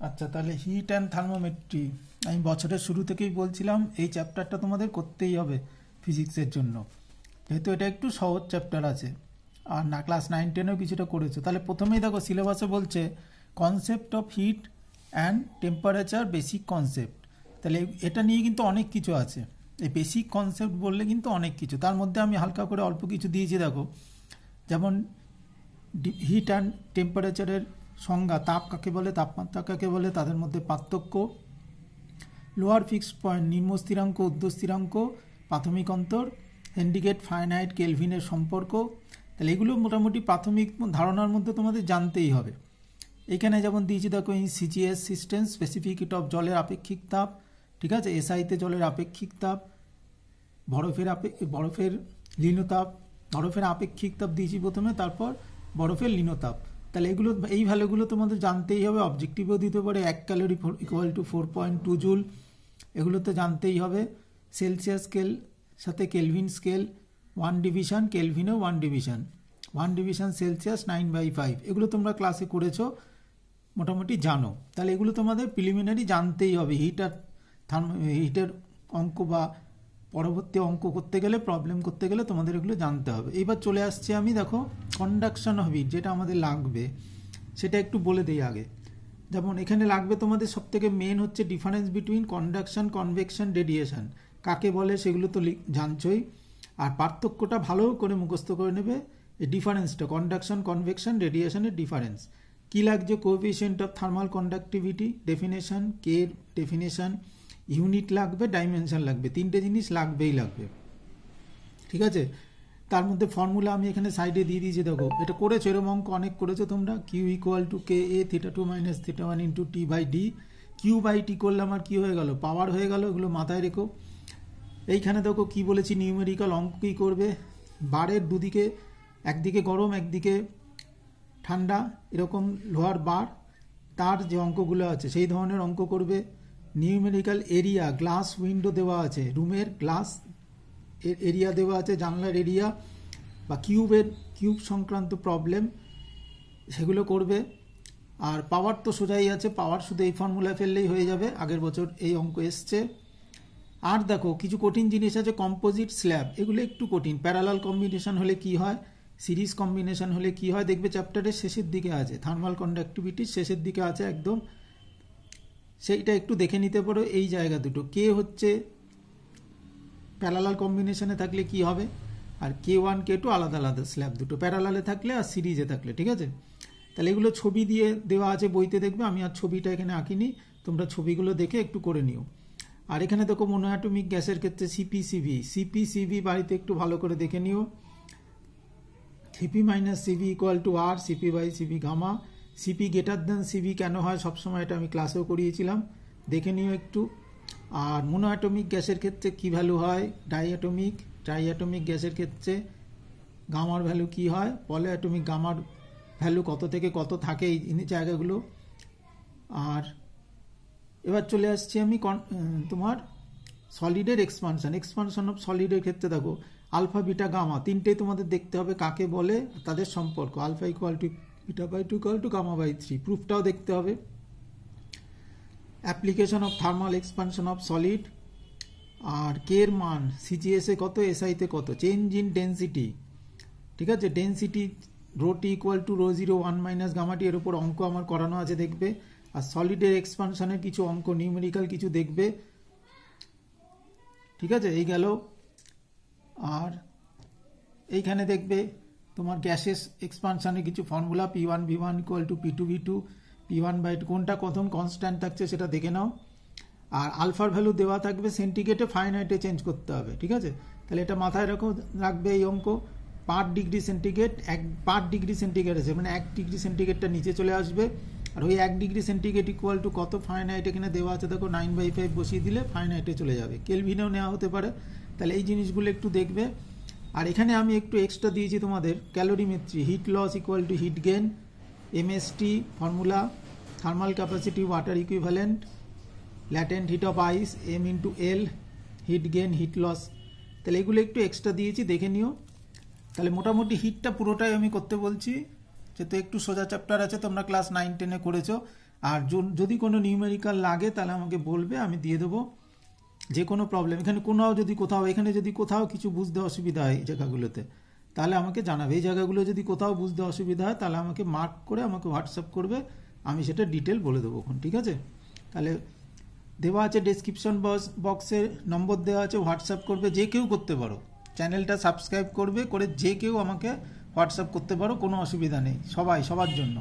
আচ্ছা, তাহলে hit and thermometry আমি বছরের শুরু থেকেই বলছিলাম এই চ্যাপ্টারটা তোমাদের করতেই হবে ফিজিক্সের জন্য, যেহেতু এটা একটু সহজ চ্যাপ্টার আছে। আর না ক্লাস 9-10-এও কিছুটা করেছো। তাহলে প্রথমেই দেখো সিলেবাসে বলছে concept of heat and temperature basic concept. তাহলে এটা নিয়ে কিন্তু অনেক কিছু আছে। এই বেসিক কনসেপ্ট বললে কিন্তু অনেক কিছু, তার মধ্যে আমি হালকা করে অল্প কিছু দিয়েছি। দেখো, যেমন হিট অ্যান্ড টেম্পারেচারের সংজ্ঞা, তাপ কাকে বলে, তাপমাত্রা কাকে বলে, তাদের মধ্যে পার্থক্য, লোয়ার ফিক্সড পয়েন্ট, নিম্ন স্থিরাঙ্ক, ঊর্ধ্ব স্থিরাঙ্ক, প্রাথমিক অন্তর, হেনরিগেট, ফারেনহাইট, কেলভিনের সম্পর্ক। তাহলে এগুলো মোটামুটি প্রাথমিক ধারণার মধ্যে তোমাদের জানতেই হবে। এখানে যেমন দিয়েছি দেখো, in CGS system specific heat of জলের আপেক্ষিক তাপ, ঠিক আছে, এসআইতে জলের আপেক্ষিক তাপ, বরফের লিনতাপ, বরফের আপেক্ষিক তাপ দিয়েছি প্রথমে, তারপর বরফের লিনতাপ। তাহলে এগুলো, এই ভ্যালুগুলো তোমাদের জানতেই হবে। অবজেক্টিভও দিতে পারে, 1 ক্যালোরি ইকুয়াল টু 4.2 জুল, এগুলো তো জানতেই হবে। সেলসিয়াস স্কেল সাথে কেলভিন স্কেল, 1 ডিভিশন কেলভিনেও 1 ডিভিশন, 1 ডিভিশন সেলসিয়াস 9/5, এগুলো তোমরা ক্লাসে করেছো, মোটামুটি জানো। তাহলে এগুলো তোমাদের প্রিলিমিনারি জানতেই হবে। হিটের অঙ্ক বা পরবর্তী অঙ্ক করতে গেলে, প্রবলেম করতে গেলে তোমাদের এগুলো জানতে হবে। এবার চলে আসছে আমি, দেখো, কন্ডাকশন অফ হিট, যেটা আমাদের লাগবে সেটা একটু বলে দিই আগে। যেমন এখানে লাগবে তোমাদের সবথেকে মেন হচ্ছে difference between conduction, convection, radiation কাকে বলে সেগুলো তো জানছই। আর পার্থক্যটা ভালো করে মুখস্থ করে নেবে, এই ডিফারেন্সটা, কন্ডাকশন, কনভেকশন, রেডিয়েশনের ডিফারেন্স। কি লাগছে, coefficient of thermal conductivity, definition, K definition, unit লাগবে, ডাইমেনশন লাগবে, 3টে জিনিস লাগবেই লাগবে, ঠিক আছে। তার মধ্যে ফর্মুলা আমি এখানে সাইডে দিয়ে দিয়েছি। দেখো, এটা করেছো, এরকম অঙ্ক অনেক করেছো তোমরা। Q equal to K A θ2 - θ1 into T by D. Q by T করলে আমার কি হয়ে গেল, পাওয়ার হয়ে গেল, এগুলো মাথায় রেখো। এইখানে দেখো কি বলেছি, নিউমেরিক্যাল অঙ্ক কী করবে, বারের দুদিকে, একদিকে গরম একদিকে ঠান্ডা, এরকম লোহার বার, তার যে অঙ্কগুলো আছে সেই ধরনের অঙ্ক করবে। নিউমেরিক্যাল এরিয়া, গ্লাস উইন্ডো দেওয়া আছে, রুমের গ্লাস এরিয়া দেওয়া আছে, জানলার এরিয়া বা কিউব সংক্রান্ত প্রবলেম, সেগুলো করবে। আর পাওয়ার তো সোজাই আছে, পাওয়ার শুধু এই ফর্মুলায় ফেললেই হয়ে যাবে, আগের বছর এই অঙ্ক এসছে। আর দেখো, কিছু কঠিন জিনিস আছে, কম্পোজিট স্ল্যাব, এগুলো একটু কঠিন। প্যারালাল কম্বিনেশন হলে কি হয়, সিরিজ কম্বিনেশন হলে কি হয়, দেখবে চ্যাপ্টারের শেষের দিকে আছে, থার্মাল কন্ডাক্টিভিটির শেষের দিকে আছে একদম, সেইটা একটু দেখে নিতে পারো। এই জায়গা দুটো, কে হচ্ছে প্যারালাল কম্বিনেশনে থাকলে কি হবে, আর K1 K2 আলাদা আলাদা স্ল্যাব দুটো, প্যারালালে থাকলে আর সিরিজে থাকলে, ঠিক আছে। তাহলে এগুলো ছবি দিয়ে দেওয়া আছে বইতে, দেখবে। আমি আর ছবিটা এখানে আঁকিনি, তোমরা ছবিগুলো দেখে একটু করে নিও। আর এখানে দেখো, মনোঅ্যাটমিক গ্যাসের ক্ষেত্রে সিপিসিভি বাড়িতে একটু ভালো করে দেখে নিও। CP minus CV equal to R, CP by CV gamma. CP greater than CV কেন হয় সবসময়, এটা আমি ক্লাসেও করিয়েছিলাম, দেখে নিও একটু। আর মনোঅ্যাটমিক গ্যাসের ক্ষেত্রে কি ভ্যালু হয়, ট্রাইঅ্যাটমিক গ্যাসের ক্ষেত্রে গামার ভ্যালু কি হয়, পলিঅ্যাটমিক গামার ভ্যালু কত থেকে কত থাকে, এই জায়গাগুলো। আর এবার চলে আসছি আমি তোমার সলিডের এক্সপানশন অফ সলিডের ক্ষেত্রে দেখো, আলফা, বিটা, গামা, তিনটেই তোমাদের দেখতে হবে কাকে বলে, তাদের সম্পর্ক, alpha equal to beta by 2 equal to gamma by 3, প্রুফটাও দেখতে হবে। Application of thermal expansion of solid, আর কে এর মান সিজিএস এ কত, এসআইতে কত, চেঞ্জ ইন ডেন্সিটি, ঠিক আছে, density rho T equal to rho 0 1 minus গামাটি, এর উপর অঙ্ক আমার করানো আছে, দেখবে। আর সলিডের এক্সপানশনের কিছু অঙ্ক, নিউমেরিক্যাল কিছু দেখবে, ঠিক আছে, এই গেল। আর এইখানে দেখবে তোমার গ্যাসেস এক্সপানশনের কিছু formula, P1 V1 equal to P2 V2, P1/2, কোনটা প্রথম কনস্ট্যান্ট থাকছে সেটা দেখে নাও। আর আলফার ভ্যালু দেওয়া থাকবে সেন্টিগ্রেডে, ফারেনহাইটে চেঞ্জ করতে হবে, ঠিক আছে। তাহলে এটা মাথায় রাখবে এই অঙ্ক। পার ডিগ্রি সেন্টিগ্রেড আছে, মানে 1 ডিগ্রি সেন্টিগ্রেডটা নিচে চলে আসবে, আর ওই 1 ডিগ্রি সেন্টিগ্রেড ইকুয়াল টু কত, ফারেনহাইট এখানে দেওয়া আছে দেখো, 9/5 বসিয়ে দিলে ফারেনহাইটে চলে যাবে, কেলভিনেও নেওয়া হতে পারে। তাহলে এই জিনিসগুলো একটু দেখবে। আর এখানে আমি একটু এক্সট্রা দিয়েছি তোমাদের, calorimetry, heat loss equal to heat gain, MST formula, thermal capacity water equivalent, latent heat of ice M into L, heat gain, heat loss. তাহলে এগুলো একটু এক্সট্রা দিয়েছি, দেখে নিও। তাহলে মোটামুটি হিটটা পুরোটাই আমি করতে বলছি, যেহেতু একটু সোজা চ্যাপ্টার আছে, তোমরা ক্লাস 9-10-এ করেছো। আর যদি কোনো নিউমেরিক্যাল লাগে তাহলে আমাকে বলবে, আমি দিয়ে দেবো। যে কোনো প্রবলেম এখানে এখানে যদি কোথাও কিছু বুঝতে অসুবিধা হয় এই জায়গাগুলোতে, তাহলে আমাকে জানাবে। এই জায়গাগুলো যদি কোথাও বুঝতে অসুবিধা হয় তাহলে আমাকে মার্ক করে আমাকে হোয়াটসঅ্যাপ করবে, আমি সেটা ডিটেল বলে দেবো এখন, ঠিক আছে? তাহলে দেওয়া আছে ডেসক্রিপশন বক্সে নম্বর দেওয়া আছে, হোয়াটসঅ্যাপ করবে, যে কেউ করতে পারো। চ্যানেলটা সাবস্ক্রাইব করে যে কেউ আমাকে হোয়াটসঅ্যাপ করতে পারো, কোনো অসুবিধা নেই, সবার জন্য।